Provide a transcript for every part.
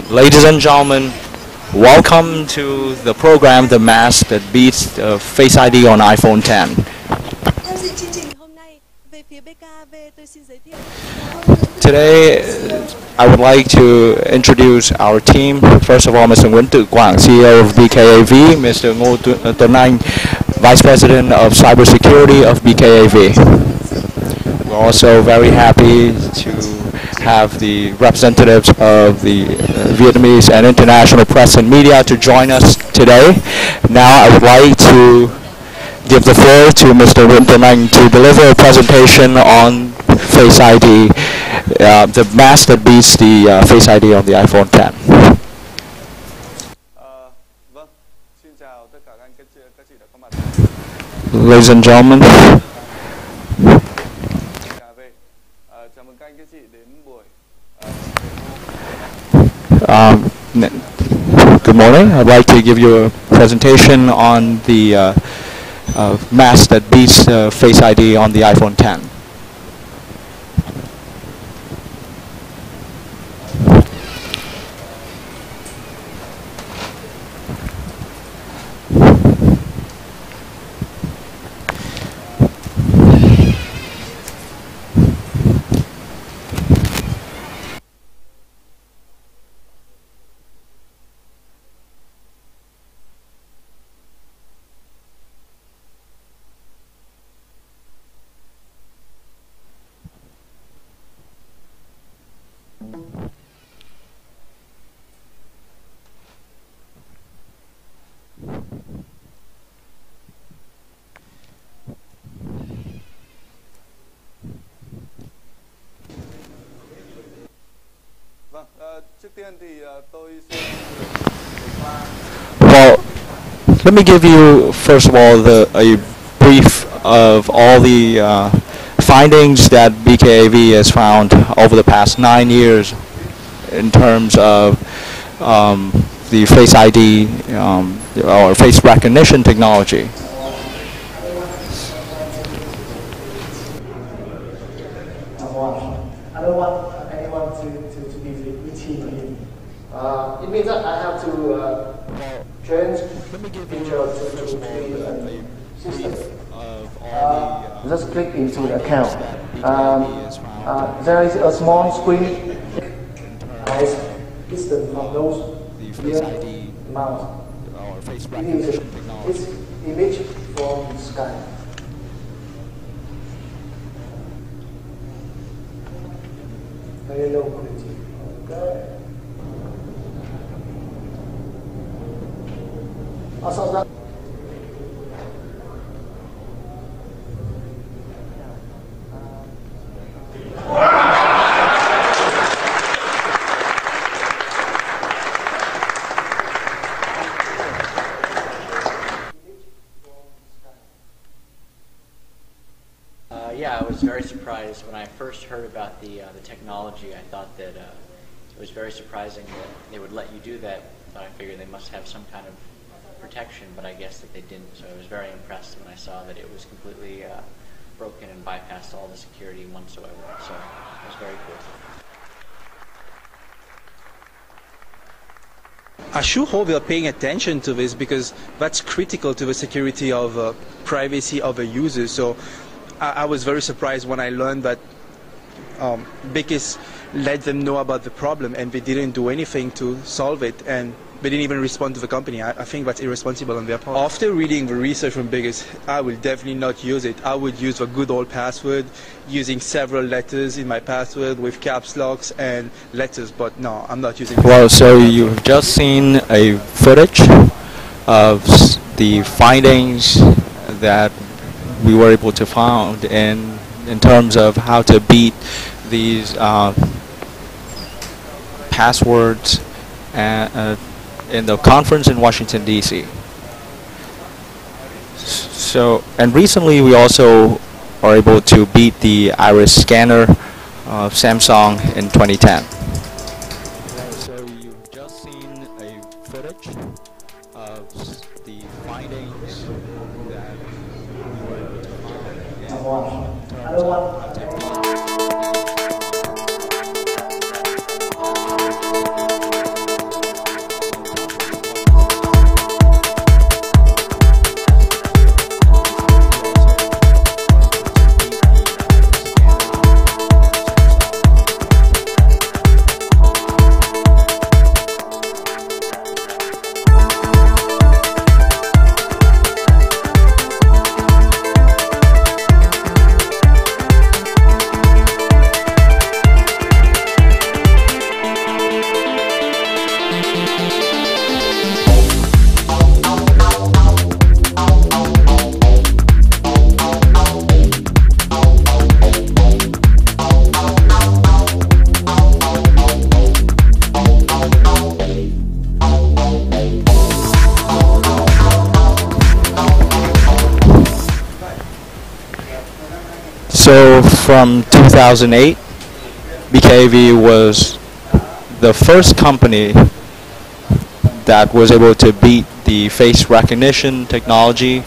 Ladies and gentlemen, welcome to the program The Mask That Beats Face ID on iPhone X. Tham dự chương trình hôm nay về phía Bkav, tôi xin giới thiệu. Today, I would like to introduce our team. First of all, Mr. Nguyễn Tự Quảng, CEO of Bkav, Mr. Ngô Tuấn Anh, Vice President of Cybersecurity of Bkav. We're also very happy to have the representatives of the Vietnamese and international press and media to join us today. Now I would like to give the floor to Mr. Nguyễn Tuấn Anh to deliver a presentation on Face ID, the mask that beats the Face ID on the iPhone X. Vâng, xin chào tất cả các chị đã có mặt. Ladies and gentlemen, Chào mừng các anh các chị đến buổi. Good morning. I'd like to give you a presentation on the mask that beats Face ID on the iPhone X. Vâng, trước tiên thì tôi xin Well, let me give you first of all a brief of all the findings that Bkav has found over the past 9 years in terms of the Face ID or face recognition technology. I don't want anyone to be routine here. It means that I have to change picture to the system. Just click into the account. There is a small screen. Eyes distant from those here mount. It is this image from the sky. Very low quality. Okay. Also that. Yeah, I was very surprised when I first heard about the technology. I thought that it was very surprising that they would let you do that. I figured they must have some kind of protection, but I guess that they didn't. So I was very impressed when I saw that it was completely broken and bypassed all the security whatsoever. So it was very cool. I sure hope they're paying attention to this because that's critical to the security of privacy of the users. So I was very surprised when I learned that Bkav let them know about the problem and they didn't do anything to solve it, and they didn't even respond to the company. I think that's irresponsible on their part. After reading the research from Bkav, I will definitely not use it. I would use the good old password, using several letters in my password with caps locks and letters, but no, I'm not using it. Well, so you've just seen a footage of the findings that we were able to find in terms of how to beat these passwords in the conference in Washington, D.C. So, and recently we also are able to beat the iris scanner of Samsung in 2010. So you've just seen a footage of the findings that we were able to find. I don't want from 2008, Bkav was the first company that was able to beat the face recognition technology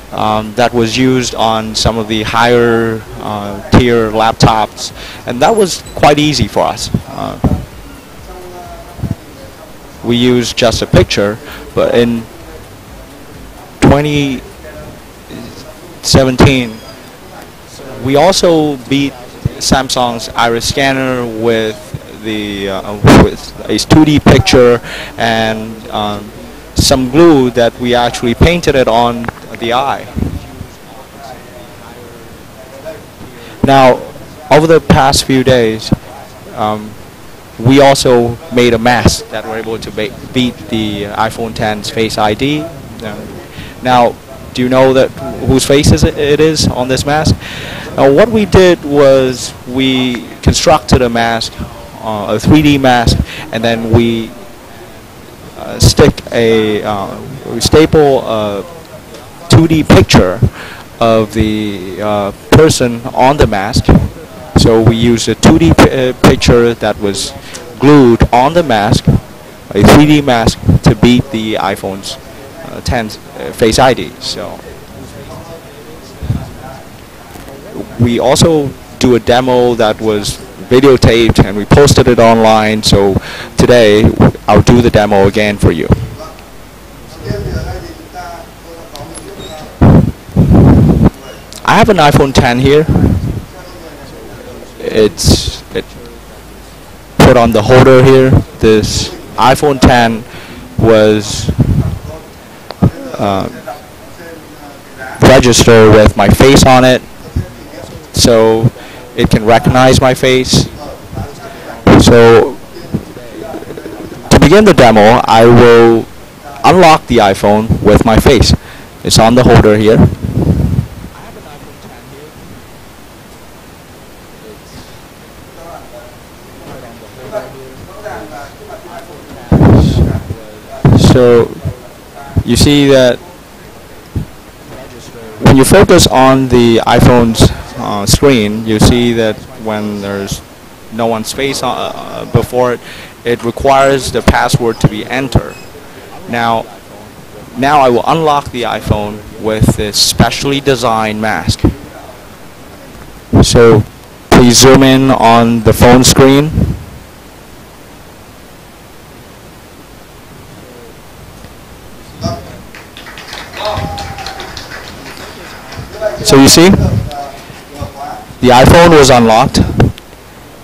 that was used on some of the higher tier laptops, and that was quite easy for us. We used just a picture, but in 2017 we also beat Samsung's iris scanner with a 2D picture and some glue that we actually painted it on the eye. Now, over the past few days, we also made a mask that were able to beat the iPhone X's Face ID. Now, do you know that whose face it is on this mask? What we did was we constructed a mask, a 3D mask, and then we staple a 2D picture of the person on the mask. So we used a 2D picture that was glued on the mask, a 3D mask, to beat the iPhone's 10's Face ID. So we also do a demo that was videotaped and we posted it online. So today I'll do the demo again for you. I have an iPhone X here. It's put on the holder here. This iPhone X was registered with my face on it, so it can recognize my face. So to begin the demo, I will unlock the iPhone with my face. It's on the holder here. So you see that when you focus on the iPhone's screen, you see that when there's no one's face before it, it requires the password to be entered. Now I will unlock the iPhone with this specially designed mask. So please zoom in on the phone screen. So you see, the iPhone was unlocked.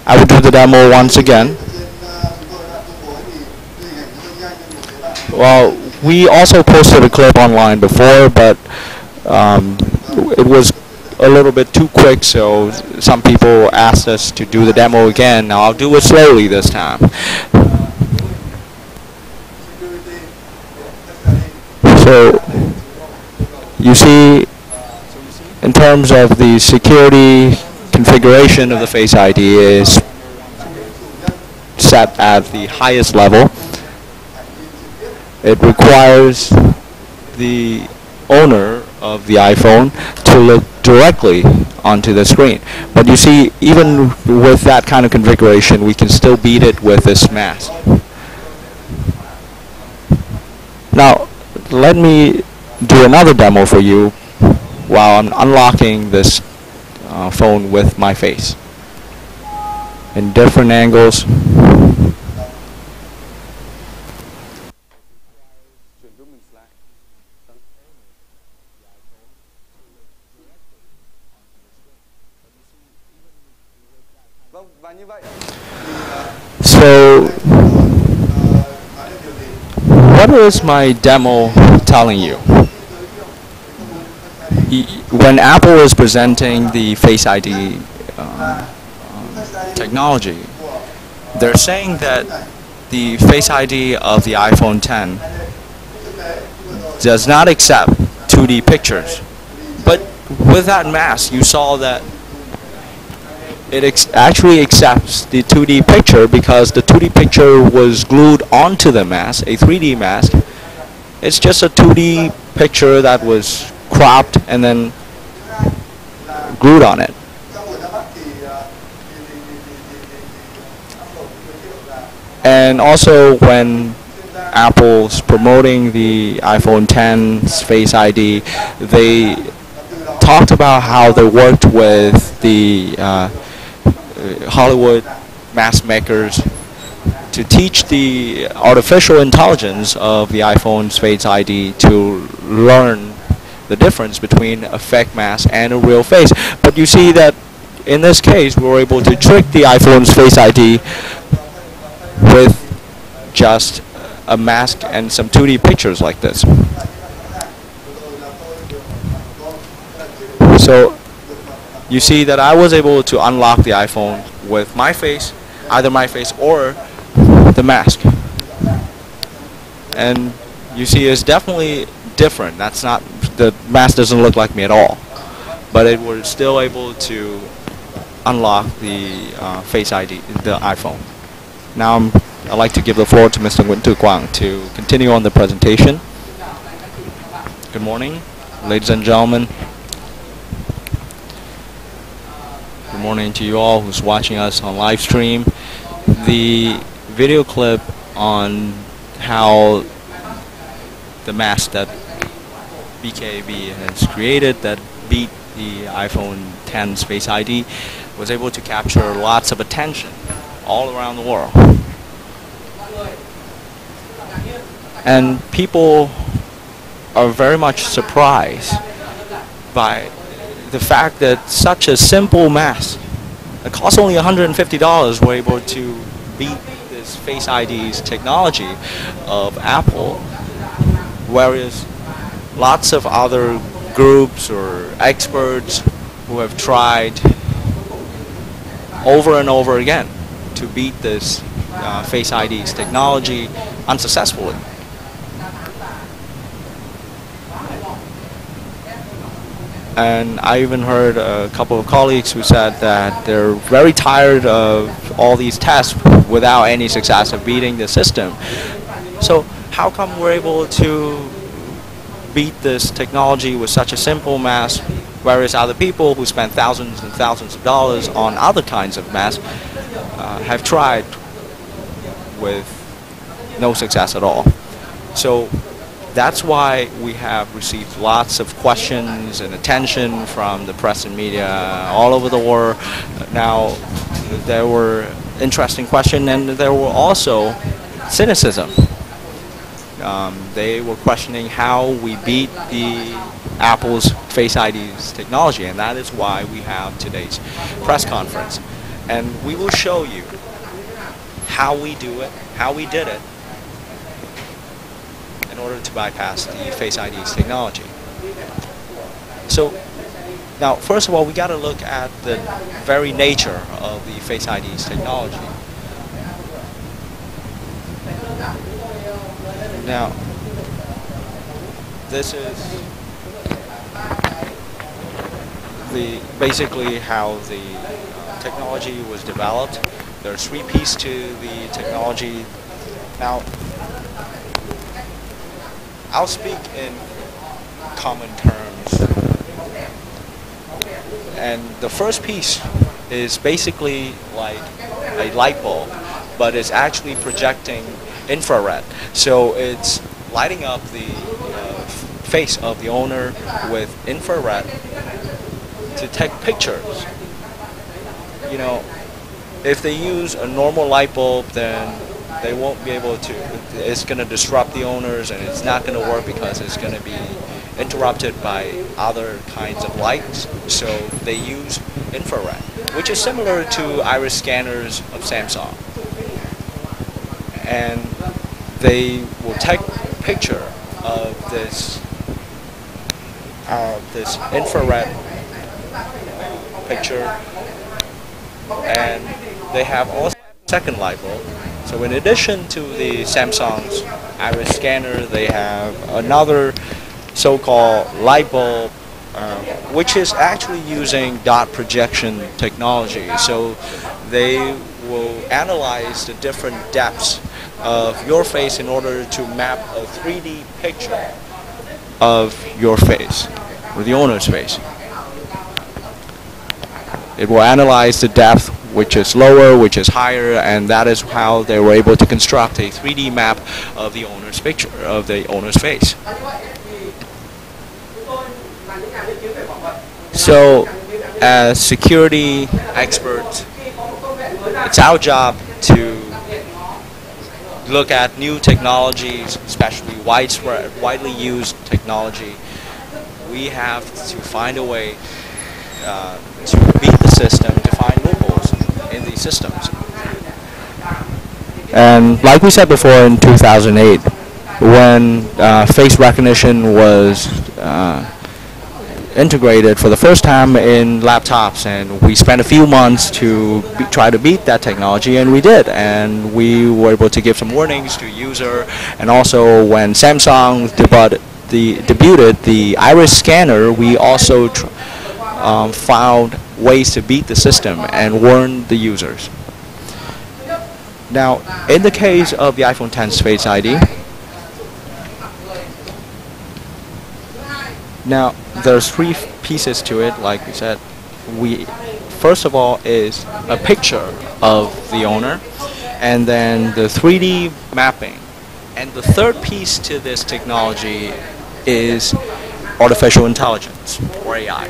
I will do the demo once again. Well, we also posted a clip online before, but it was a little bit too quick, so some people asked us to do the demo again. Now I'll do it slowly this time. So you see, in terms of the security configuration of the Face ID is set at the highest level. It requires the owner of the iPhone to look directly onto the screen. But you see, even with that kind of configuration, we can still beat it with this mask. Now, let me do another demo for you while I'm unlocking this phone with my face in different angles. So what is my demo telling you? When Apple is presenting the Face ID technology, they're saying that the Face ID of the iPhone X does not accept 2D pictures. But with that mask, you saw that it actually accepts the 2D picture because the 2D picture was glued onto the mask, a 3D mask. It's just a 2D picture that was cropped and then glued on it. And also when Apple's promoting the iPhone 10's Face ID, they talked about how they worked with the Hollywood mask makers to teach the artificial intelligence of the iPhone's Face ID to learn the difference between a fake mask and a real face. But you see that in this case, we were able to trick the iPhone's Face ID with just a mask and some 2D pictures like this. So you see that I was able to unlock the iPhone with my face, either my face or the mask. And you see it's definitely different. That's not, the mask doesn't look like me at all. But it was still able to unlock the Face ID, the iPhone. Now I'd like to give the floor to Mr. Guang to continue on the presentation. Good morning, ladies and gentlemen. Good morning to you all who's watching us on live stream. The video clip on how the mask that Bkav has created that beat the iPhone 10's Face ID was able to capture lots of attention all around the world. And people are very much surprised by the fact that such a simple mask that costs only $150 were able to beat this Face ID's technology of Apple, whereas lots of other groups or experts who have tried over and over again to beat this Face ID's technology unsuccessfully. And I even heard a couple of colleagues who said that they're very tired of all these tests without any success of beating the system. So how come we're able to beat this technology with such a simple mask, whereas other people who spend thousands and thousands of dollars on other kinds of masks have tried with no success at all? So that's why we have received lots of questions and attention from the press and media all over the world. Now, there were interesting questions, and there were also cynicism. They were questioning how we beat the Apple's Face ID's technology, and that is why we have today's press conference. And we will show you how we do it, how we did it, in order to bypass the Face ID's technology. So now, first of all, we got to look at the very nature of the Face ID's technology. Now, this is basically how the technology was developed. There's three pieces to the technology. Now, I'll speak in common terms. And the first piece is basically like a light bulb, but it's actually projecting infrared. So it's lighting up the face of the owner with infrared to take pictures. You know, if they use a normal light bulb, then they won't be able to, it's going to disrupt the owners, and it's not going to work because it's going to be interrupted by other kinds of lights. So they use infrared, which is similar to iris scanners of Samsung. And they will take a picture of this infrared picture, and they have also a second light bulb. So in addition to the Samsung's iris scanner, they have another so-called light bulb, which is actually using dot projection technology. So they will analyze the different depths of your face in order to map a 3D picture of your face, or the owner's face. It will analyze the depth which is lower, which is higher, and that is how they were able to construct a 3D map of the owner's picture, of the owner's face. So, as security experts, it's our job to look at new technologies, especially widely used technology. We have to find a way to beat the system, to find loopholes in these systems. And like we said before, in 2008, when face recognition was integrated for the first time in laptops, and we spent a few months to try to beat that technology, and we did, and we were able to give some warnings to user. And also when Samsung debuted the iris scanner, we also found ways to beat the system and warn the users. Now, in the case of the iPhone X's Face ID, now there's three pieces to it. Like we said, first of all is a picture of the owner, and then the 3D mapping, and the third piece to this technology is artificial intelligence, or AI.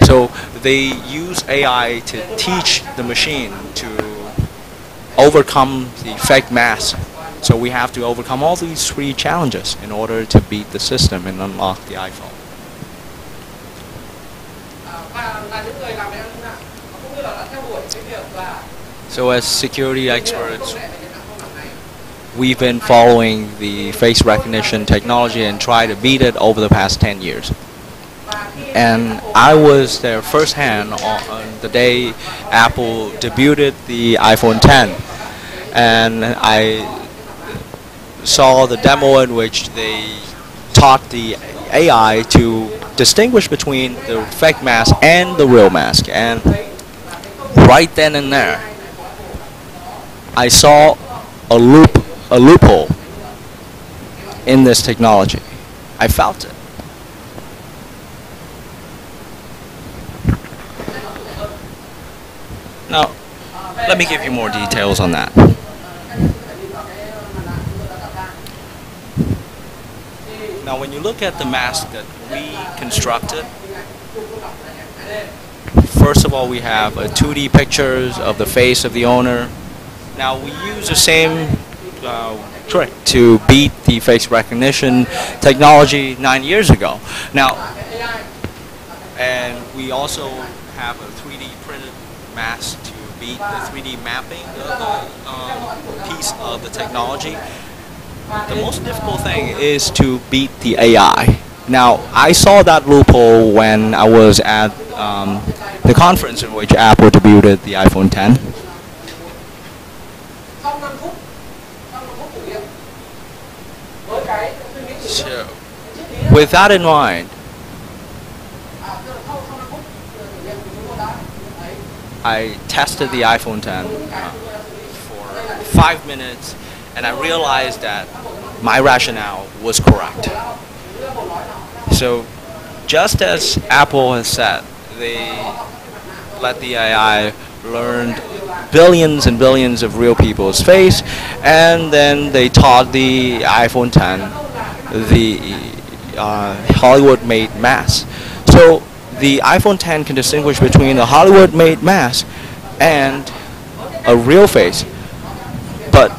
So they use AI to teach the machine to overcome the fake mask. So we have to overcome all these three challenges in order to beat the system and unlock the iPhone. So as security experts, we've been following the face recognition technology and try to beat it over the past 10 years. And I was there firsthand on the day Apple debuted the iPhone X, and I saw the demo in which they taught the AI to distinguish between the fake mask and the real mask. And right then and there, I saw a loophole in this technology. I felt it. Now, let me give you more details on that. Now, when you look at the mask that we constructed, first of all, we have a 2D pictures of the face of the owner. Now, we use the same trick to beat the face recognition technology 9 years ago. Now, and we also have a 3D printed mask to beat the 3D mapping of the piece of the technology. The most difficult thing is to beat the AI. Now, I saw that loophole when I was at the conference in which Apple debuted the iPhone X. So, with that in mind, I tested the iPhone X for 5 minutes, and I realized that my rationale was correct. So, just as Apple has said, they let the AI learn billions and billions of real people's face, and then they taught the iPhone X the Hollywood-made mask. So the iPhone X can distinguish between a Hollywood-made mask and a real face, but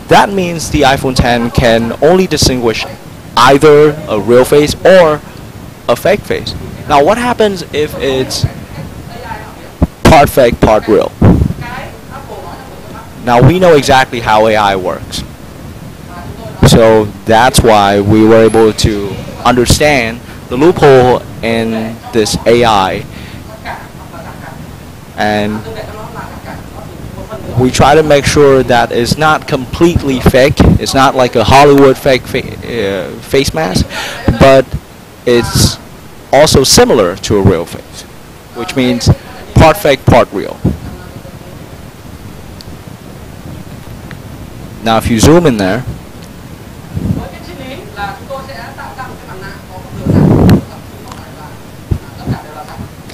that means the iPhone X can only distinguish either a real face or a fake face. Now, what happens if it's part fake, part real? Now, we know exactly how AI works. So that's why we were able to understand the loophole in this AI, and we try to make sure that it's not completely fake. It's not like a Hollywood fake face mask, but it's also similar to a real face, which means part fake, part real. Now, if you zoom in there,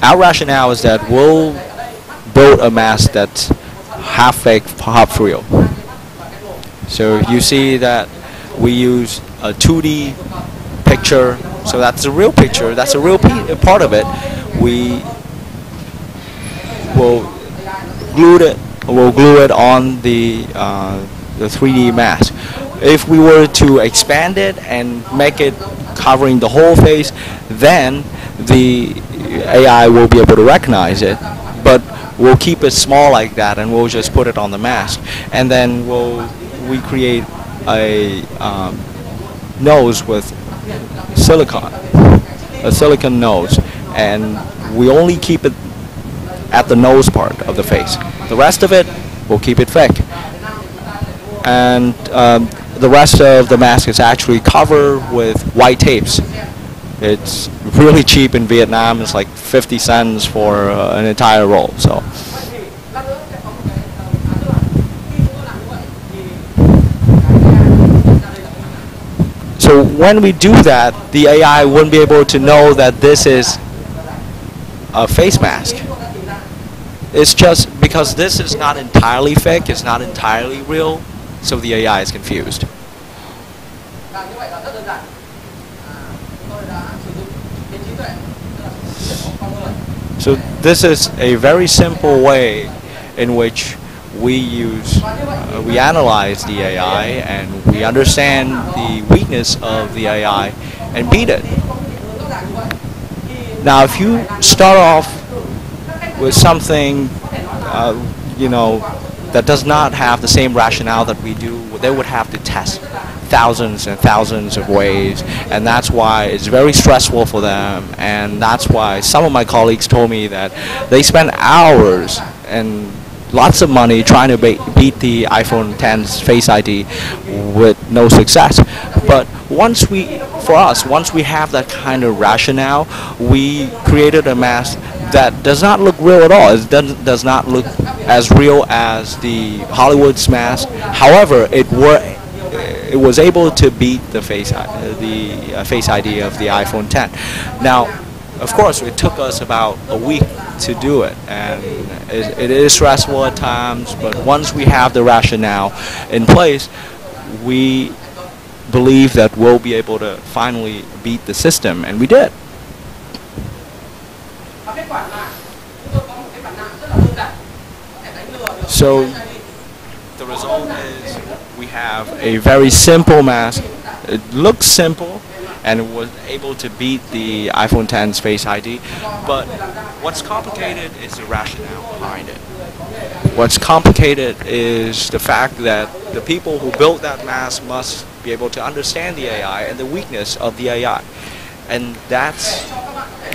our rationale is that we'll build a mask that's half fake, half real. So you see that we use a 2D picture, so that's a real picture, that's a real part of it. We will glue it on the 3D mask. If we were to expand it and make it covering the whole face, then the AI will be able to recognize it. But we'll keep it small like that, and we'll just put it on the mask, and then we create a nose with a silicone nose, and we only keep it at the nose part of the face. The rest of it, we'll keep it fake. And the rest of the mask is actually covered with white tapes. It's really cheap in Vietnam. It's like 50 cents for an entire roll. So when we do that, the AI wouldn't be able to know that this is a face mask. It's just because this is not entirely fake, it's not entirely real, so the AI is confused. So this is a very simple way in which we analyze the AI and we understand the weakness of the AI and beat it. Now, if you start off with something, that does not have the same rationale that we do, they would have to test thousands and thousands of ways, and that's why it's very stressful for them, and that's why some of my colleagues told me that they spend hours and lots of money trying to beat the iPhone X's Face ID with no success. But once we have that kind of rationale, we created a mask that does not look real at all. It does not look as real as the Hollywood's mask. However, it was able to beat the Face ID of the iPhone X. Now, of course, it took us about a week to do it, and it is stressful at times, but once we have the rationale in place, we believe that we'll be able to finally beat the system, and we did. So the result is we have a very simple mask. It looks simple, and it was able to beat the iPhone X's Face ID. But what's complicated is the rationale behind it. What's complicated is the fact that the people who built that mask must be able to understand the AI and the weakness of the AI. And that's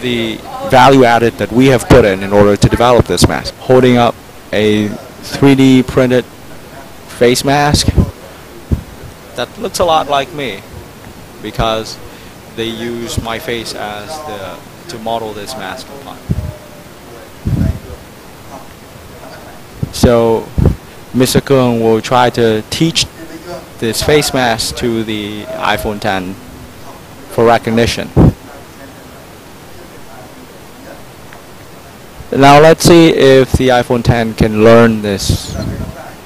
the value added that we have put in order to develop this mask. Holding up a 3D printed face mask that looks a lot like me, because they use my face as to model this mask upon. So Mr. Kung will try to teach this face mask to the iPhone X for recognition. Now let's see if the iPhone X can learn this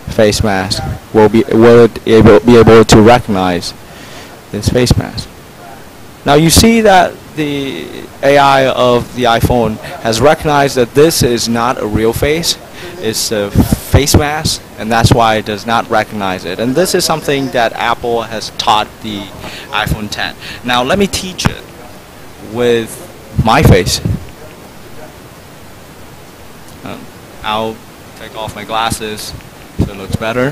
face mask. Will it be able to recognize this face mask? Now you see that the AI of the iPhone has recognized that this is not a real face. It's a face mask, and that's why it does not recognize it. And this is something that Apple has taught the iPhone X. Now let me teach it with my face. I'll take off my glasses so it looks better.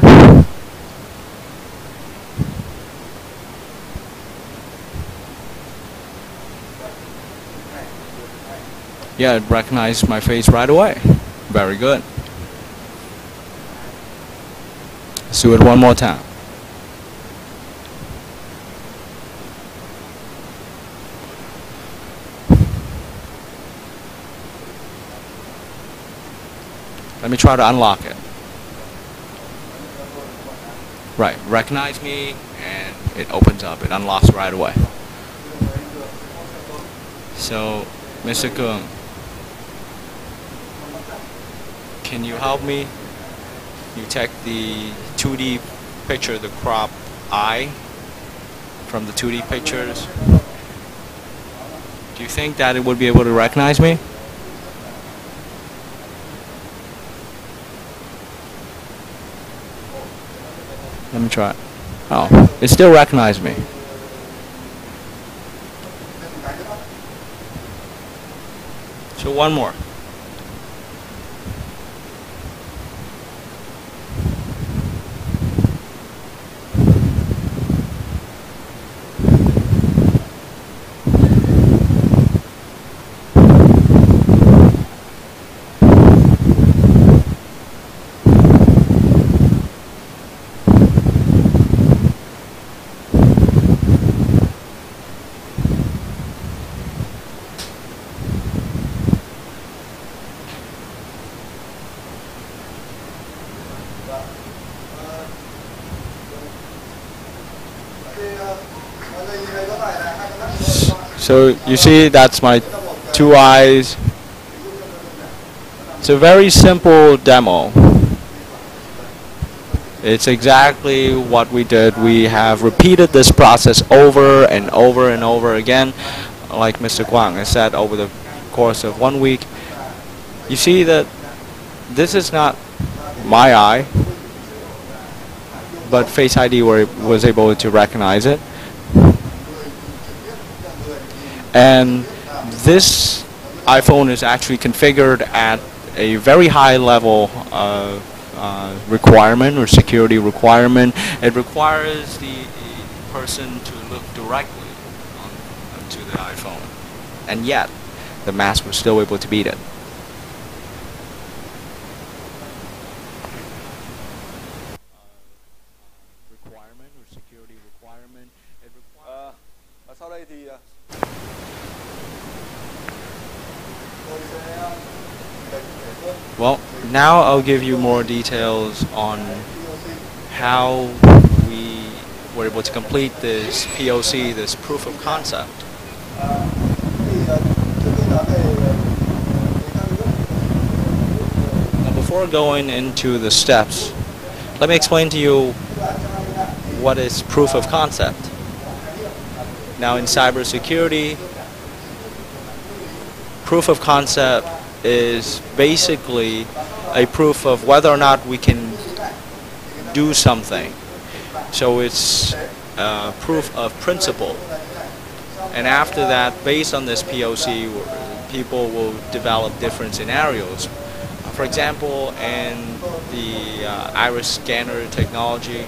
Yeah, it recognized my face right away. Very good. Let's do it one more time. Let me try to unlock it. Right, recognize me, and it opens up. It unlocks right away. So, Mr. Kung, can you help me? You take the 2D picture, the crop eye from the 2D pictures. Do you think that it would be able to recognize me? Let me try. Oh, it still recognized me. So one more. So you see, that's my two eyes. It's a very simple demo. It's exactly what we did. We have repeated this process over and over and over again, like Mr. Guang has said, over the course of 1 week. You see that this is not my eye, but Face ID was able to recognize it. And this iPhone is actually configured at a very high level of requirement or security requirement. It requires the person to look directly onto the iPhone, and yet the mask was still able to beat it. Requirement or security requirement. It requires. Sau đây thì Well, now I'll give you more details on how we were able to complete this POC, this proof of concept. Now, before going into the steps, let me explain to you what is proof of concept. Now, in cybersecurity, proof of concept is basically a proof of whether or not we can do something. So it's proof of principle. And after that, based on this POC, people will develop different scenarios. For example, in the iris scanner technology,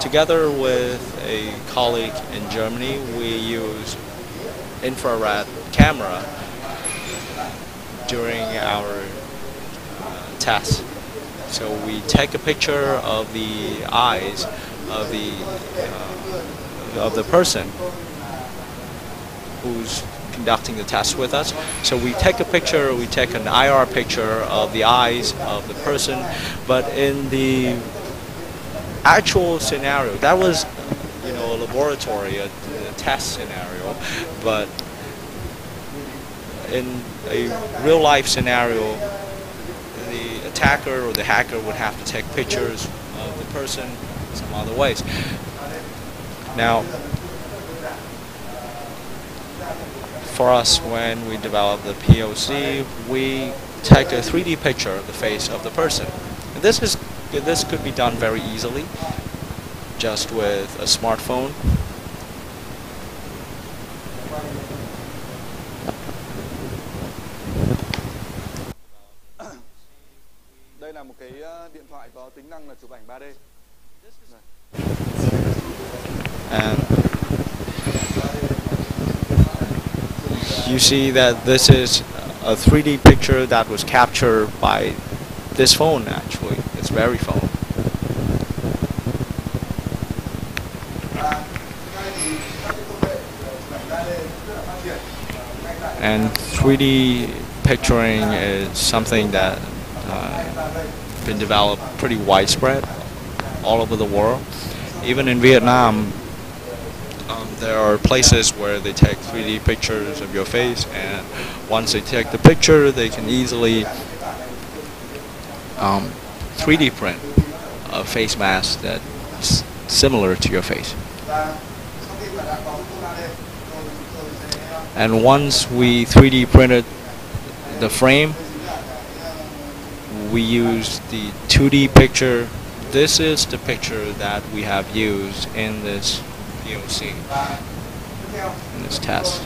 together with a colleague in Germany, we use infrared camera during our tests. So we take a picture of the eyes of the person who's conducting the test with us. So we take a picture, we take an IR picture of the eyes of the person, but in the actual scenario, that was, you know, a laboratory, a test scenario, but in a real life scenario, the attacker or the hacker would have to take pictures of the person some other ways. Now, for us, when we develop the POC, we take a 3D picture of the face of the person. And this could be done very easily, just with a smartphone. đây là một cái điện thoại có tính năng là chụp ảnh 3D. And you see that this is a 3D picture that was captured by this phone, actually, this very phone. And 3D picturing is something that been developed pretty widespread all over the world. Even in Vietnam, there are places where they take 3D pictures of your face, and once they take the picture, they can easily 3D print a face mask that's similar to your face. And once we 3D printed the frame, we use the 2D picture. This is the picture that we have used in this POC, in this test.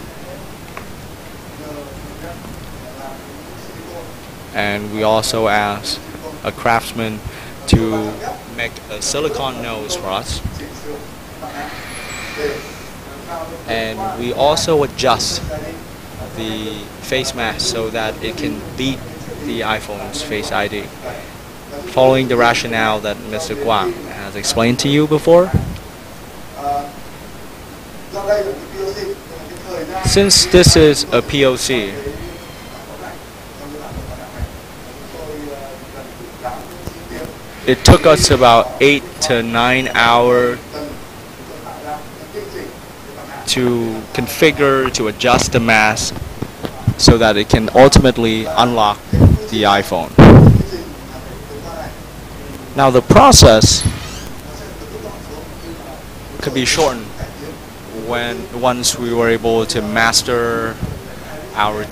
And we also asked a craftsman to make a silicone nose for us. And we also adjust the face mask so that it can beat the iPhone's Face ID, following the rationale that Mr. Guang has explained to you before. Since this is a POC, it took us about 8 to 9 hours to configure, to adjust the mask so that it can ultimately unlock the iPhone. Now the process could be shortened once we were able to master our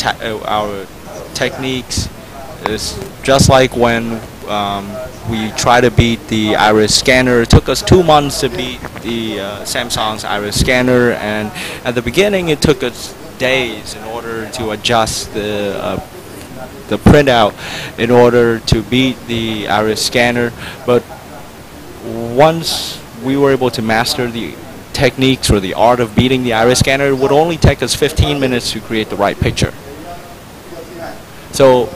techniques. It's just like when we try to beat the iris scanner. It took us 2 months to beat the Samsung's iris scanner, and at the beginning it took us days in order to adjust the printout in order to beat the iris scanner. But once we were able to master the techniques or the art of beating the iris scanner, it would only take us 15 minutes to create the right picture. So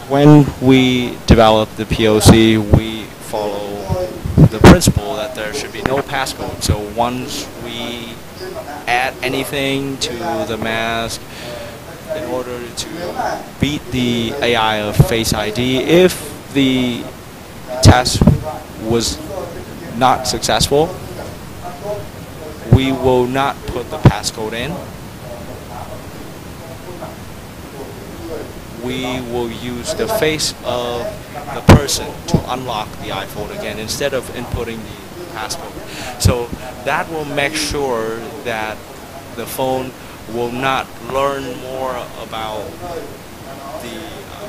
when we develop the POC, we follow the principle that there should be no passcode. So once we add anything to the mask in order to beat the AI of Face ID, if the test was not successful, we will not put the passcode in. We will use the face of the person to unlock the iPhone again instead of inputting the passcode. So that will make sure that the phone will not learn more about the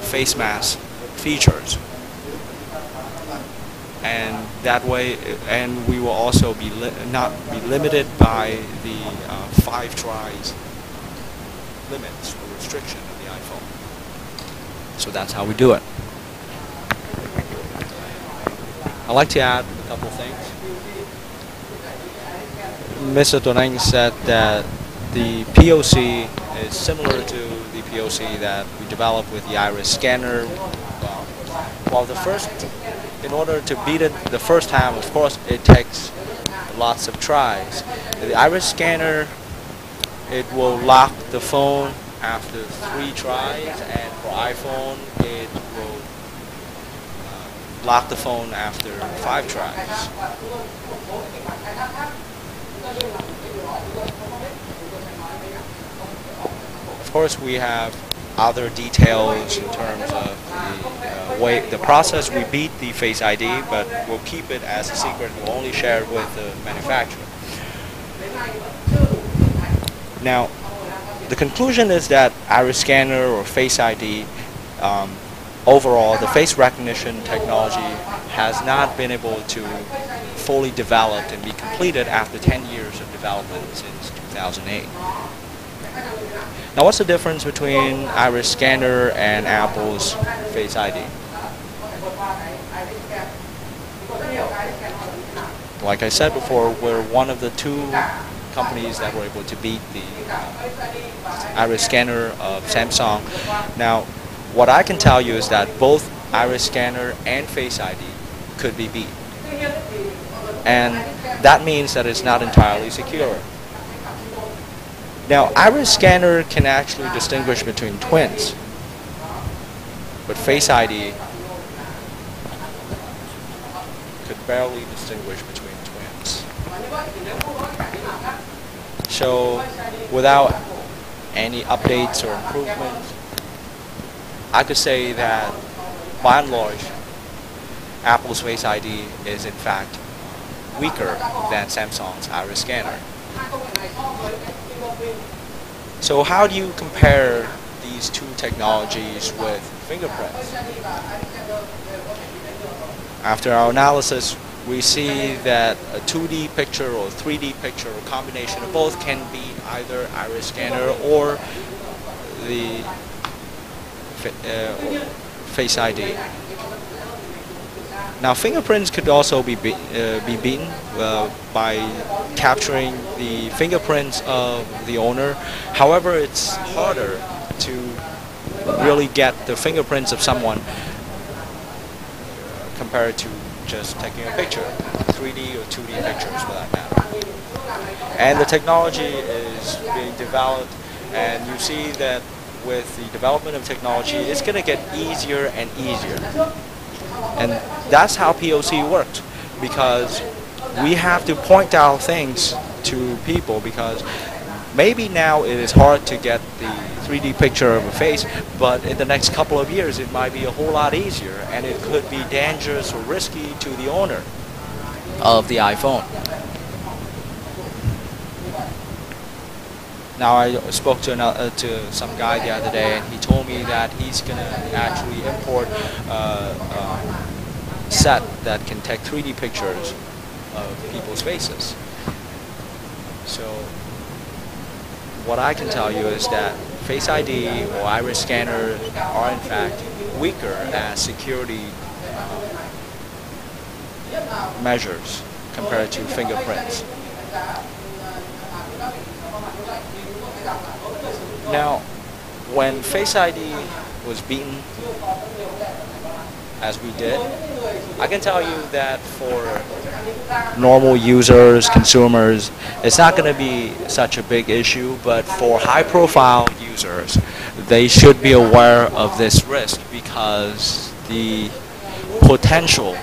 face mask features. And that way, and we will also be not be limited by the 5 tries limits or restriction of the iPhone. So that's how we do it. I'd like to add a couple things. Mr. Tonang said that the POC is similar to the POC that we developed with the iris scanner. While in order to beat it the first time, of course, it takes lots of tries. The iris scanner, it will lock the phone after 3 tries, and for iPhone, it will lock the phone after 5 tries. Of course, we have other details in terms of the process we beat the Face ID, but we'll keep it as a secret. We'll only share it with the manufacturer. Now, the conclusion is that iris scanner or Face ID, overall, the face recognition technology has not been able to fully develop and be completed after 10 years of development since 2008. Now, what's the difference between iris scanner and Apple's Face ID? Like I said before, we're one of the 2 companies that were able to beat the iris scanner of Samsung. Now, what I can tell you is that both iris scanner and Face ID could be beat. And that means that it's not entirely secure. Now, iris scanner can actually distinguish between twins, but Face ID could barely distinguish between twins. So without any updates or improvements, I could say that by and large, Apple's Face ID is in fact weaker than Samsung's iris scanner. So how do you compare these two technologies with fingerprints? After our analysis, we see that a 2D picture or 3D picture or combination of both can be either iris scanner or the Face ID. Now, fingerprints could also be beaten by capturing the fingerprints of the owner. However, it's harder to really get the fingerprints of someone compared to just taking a picture, 3D or 2D pictures for that matter. And the technology is being developed, and you see that with the development of technology, it's going to get easier and easier. And that's how POC works, because we have to point out things to people, because maybe now it is hard to get the 3D picture of a face, but in the next couple of years it might be a whole lot easier, and it could be dangerous or risky to the owner of the iPhone. Now, I spoke to some guy the other day, and he told me that he's going to actually import a set that can take 3D pictures of people's faces. So what I can tell you is that Face ID or iris scanners are in fact weaker as security measures compared to fingerprints. Now, when Face ID was beaten, as we did, I can tell you that for normal users, consumers, it's not going to be such a big issue, but for high-profile users, they should be aware of this risk, because the potential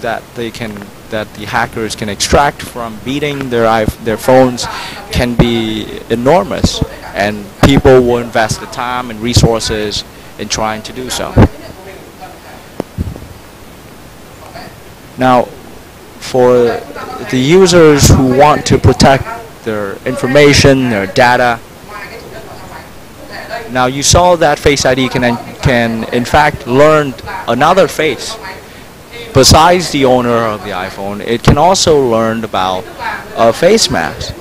that the hackers can extract from beating their phones can be enormous, and people will invest the time and resources in trying to do so. Now, for the users who want to protect their information, their data, now you saw that Face ID can in fact learn another face. Besides the owner of the iPhone, it can also learn about a face mask.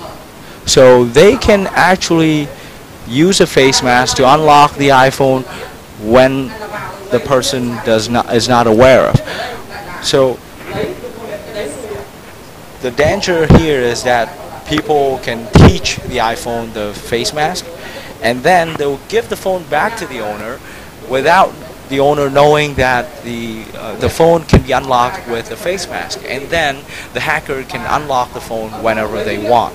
So they can actually use a face mask to unlock the iPhone when the person is not aware of. So the danger here is that people can teach the iPhone the face mask, and then they'll give the phone back to the owner without the owner knowing that the phone can be unlocked with a face mask, and then the hacker can unlock the phone whenever they want.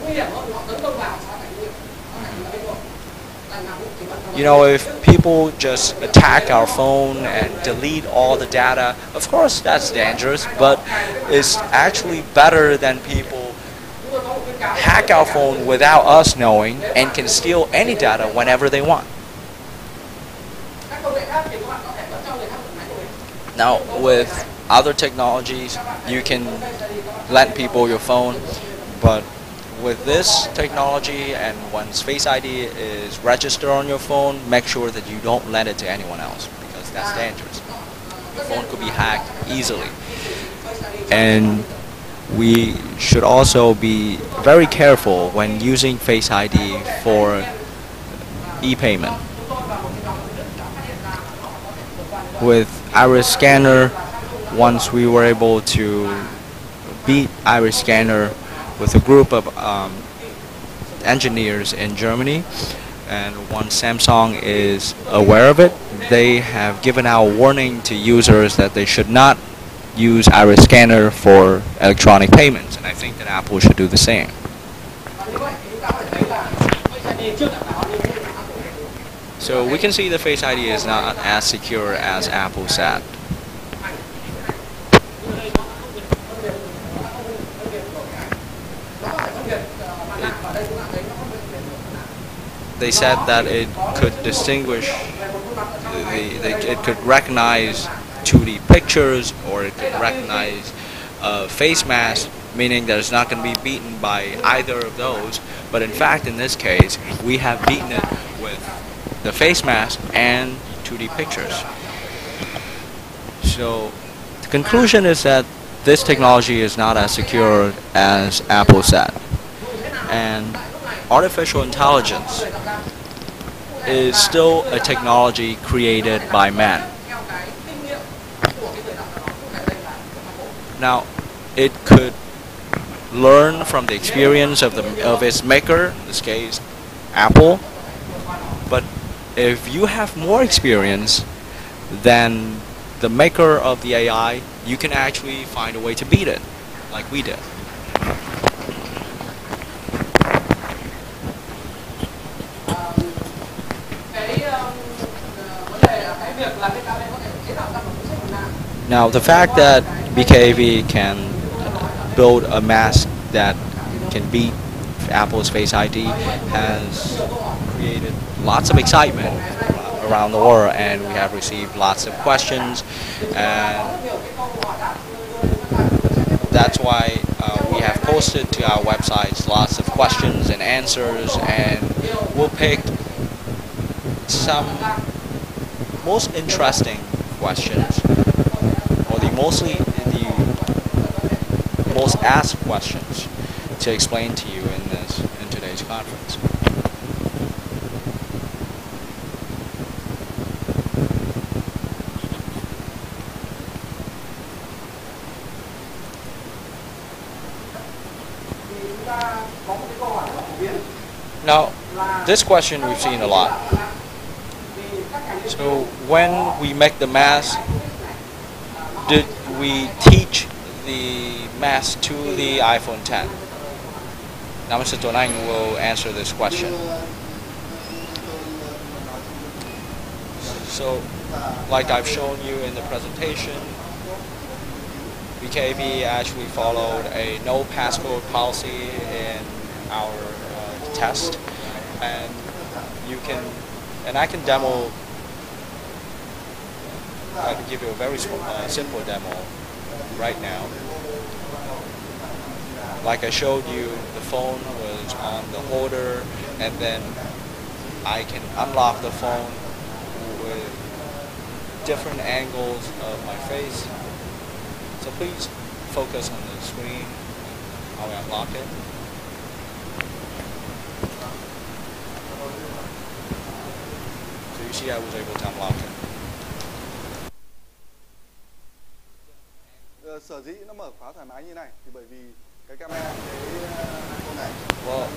You know, if people just attack our phone and delete all the data, of course that's dangerous, but it's actually better than people hack our phone without us knowing and can steal any data whenever they want. Now, with other technologies, you can lend people your phone, but with this technology, and once Face ID is registered on your phone, make sure that you don't lend it to anyone else, because that's dangerous. Your phone could be hacked easily. And we should also be very careful when using Face ID for e-payment. With iris scanner, once we were able to beat iris scanner with a group of engineers in Germany, and once Samsung is aware of it, they have given out a warning to users that they should not use iris scanner for electronic payments, and I think that Apple should do the same. So we can see the Face ID is not as secure as Apple said. they said that it could distinguish it could recognize 2D pictures, or it could recognize face mask, meaning that it's not going to be beaten by either of those. But in fact, in this case, we have beaten it with the face mask and 2D pictures. So the conclusion is that this technology is not as secure as Apple said. And artificial intelligence is still a technology created by man. Now, it could learn from the experience of its maker, in this case, Apple. But if you have more experience than the maker of the AI, you can actually find a way to beat it, like we did. Now, the fact that Bkav can build a mask that can beat Apple's Face ID has created lots of excitement around the world, and we have received lots of questions, and that's why we have posted to our websites lots of questions and answers, and we'll pick some most interesting questions, or the most asked questions to explain to you in today's conference. Now, this question we've seen a lot. So when we make the mask, did we teach the mask to the iPhone 10? Now Mr. Tuấn Anh will answer this question. So, like I've shown you in the presentation, Bkav actually followed a no passcode policy in our test, and I can demo. I can give you a very simple demo right now. Like I showed you, the phone was on the holder, and then I can unlock the phone with different angles of my face. So please focus on the screen how I unlock it. So you see I was able to unlock it. Sở dĩ nó mở khóa thoải mái như này thì bởi vì cái camera cái iPhone này. Well,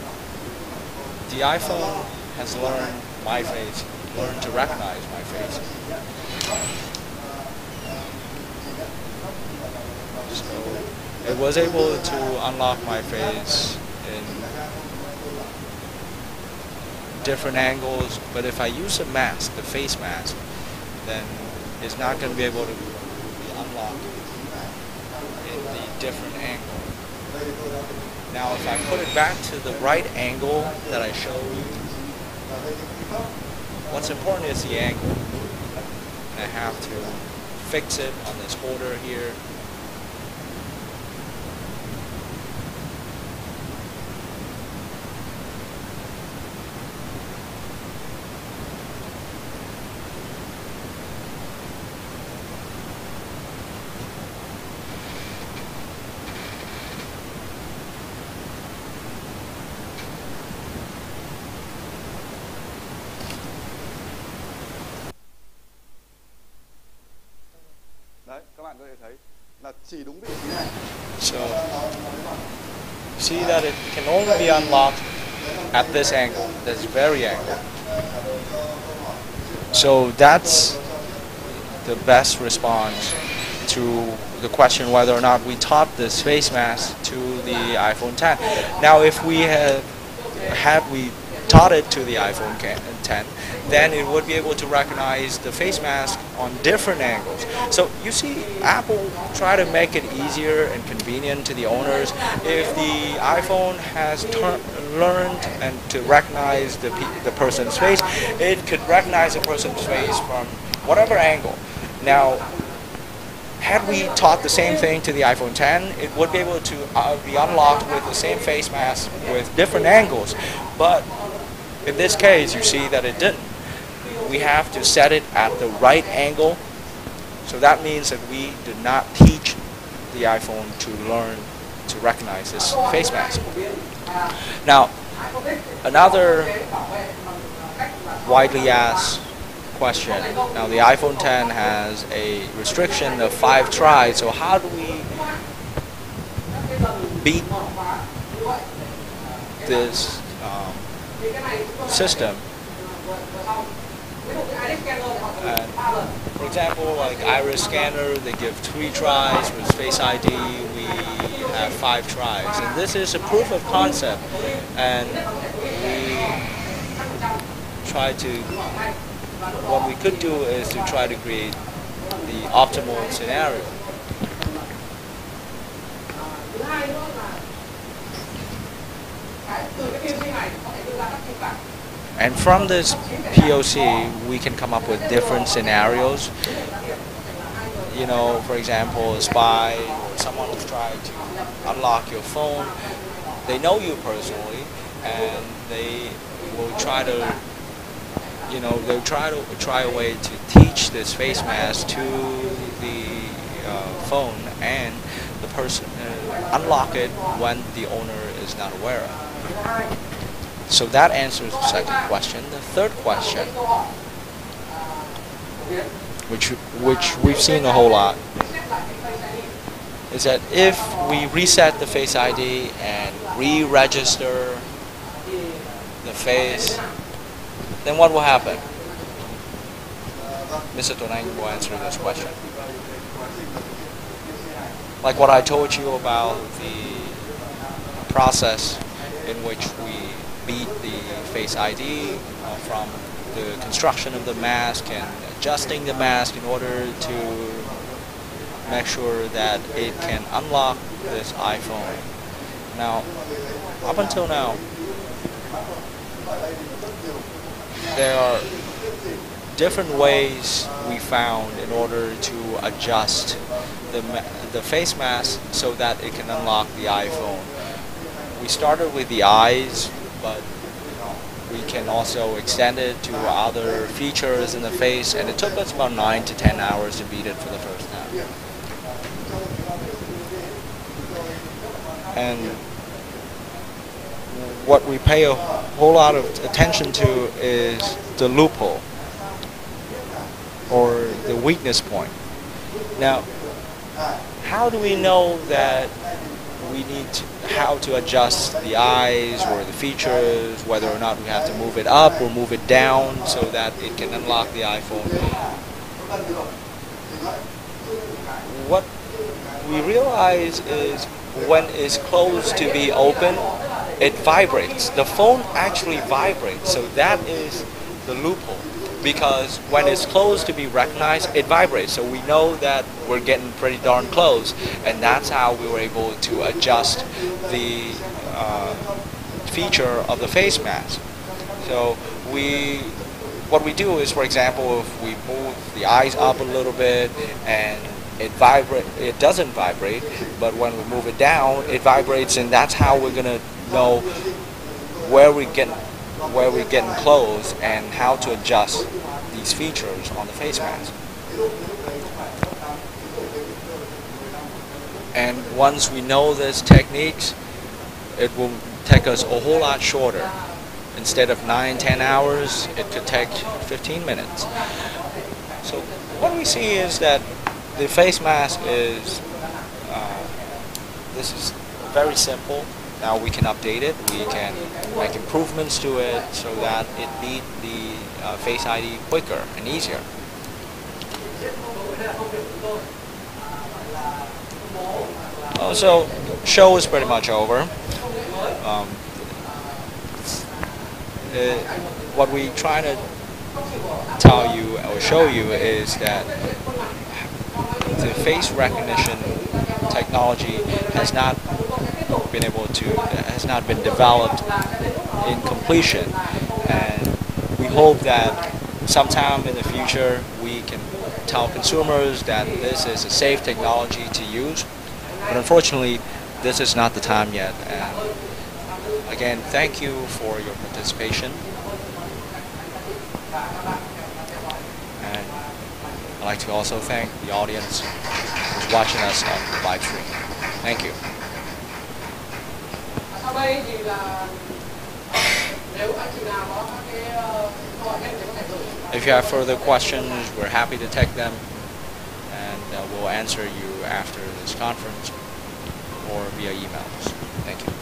the iPhone has learned my face, learned to recognize my face. So it was able to unlock my face in different angles, but if I use a mask, the face mask, then it's not going to be able to be unlocked in the different angle. Now if I put it back to the right angle that I showed you, what's important is the angle. And I have to fix it on this holder here. Đấy, các bạn có thể thấy là chỉ đúng vị trí này. So, see that it can only be unlocked at this angle, this very angle. So that's the best response to the question whether or not we taught this face mask to the iPhone 10. Now, if we had we taught it to the iPhone 10, then it would be able to recognize the face mask on different angles. So you see, Apple try to make it easier and convenient to the owners. If the iPhone has learned and to recognize the person's face, it could recognize the person's face from whatever angle. Now, had we taught the same thing to the iPhone 10, it would be able to be unlocked with the same face mask with different angles. But in this case, you see that it didn't. We have to set it at the right angle. So that means that we did not teach the iPhone to learn to recognize this face mask. Now, another widely asked question. Now the iPhone 10 has a restriction of 5 tries, so how do we beat this system? For example, like iris scanner, they give 3 tries. With Face ID, we have 5 tries, and this is a proof of concept, and we try to. What we could do is to try to create the optimal scenario. And from this POC, we can come up with different scenarios. You know, for example, a spy or someone who's trying to unlock your phone, they know you personally, and they will try to, you know, they'll try a way to teach this face mask to the phone, and the person unlock it when the owner is not aware of. So that answers the second question. The third question, which we've seen a whole lot, is that if we reset the Face ID and re-register the face, then what will happen? Mr. Tonang will answer this question. Like what I told you about the process in which we beat the Face ID from the construction of the mask and adjusting the mask in order to make sure that it can unlock this iPhone. Now, up until now, there are different ways we found in order to adjust the face mask so that it can unlock the iPhone. We started with the eyes, but we can also extend it to other features in the face, and it took us about 9 to 10 hours to beat it for the first time. And what we pay a whole lot of attention to is the loophole, or the weakness point. Now, how do we know that we need how to adjust the eyes or the features, whether or not we have to move it up or move it down so that it can unlock the iPhone? What we realize is when it's closed to be open, it vibrates. The phone actually vibrates, so that is the loophole. Because when it's closed to be recognized, it vibrates. So we know that we're getting pretty darn close, and that's how we were able to adjust the feature of the face mask. So what we do is, for example, if we move the eyes up a little bit and it doesn't vibrate, but when we move it down, it vibrates, and that's how we're gonna know where we're getting close and how to adjust these features on the face mask. And once we know these techniques, it will take us a whole lot shorter. Instead of 9-10 hours, it could take 15 minutes. So what we see is that the face mask is, this is very simple. Now we can update it, we can make improvements to it so that it beat the Face ID quicker and easier. So, show is pretty much over. what we try to tell you or show you is that the face recognition technology has not been developed in completion, and we hope that sometime in the future we can tell consumers that this is a safe technology to use, but unfortunately this is not the time yet. And again, thank you for your participation, and I'd like to also thank the audience who's watching us on the live stream. Thank you. Sau đây thì là nếu anh chị nào có các cái câu hỏi thì có thể gửi. If you have further questions, we're happy to take them, and we'll answer you after this conference or via emails. Thank you.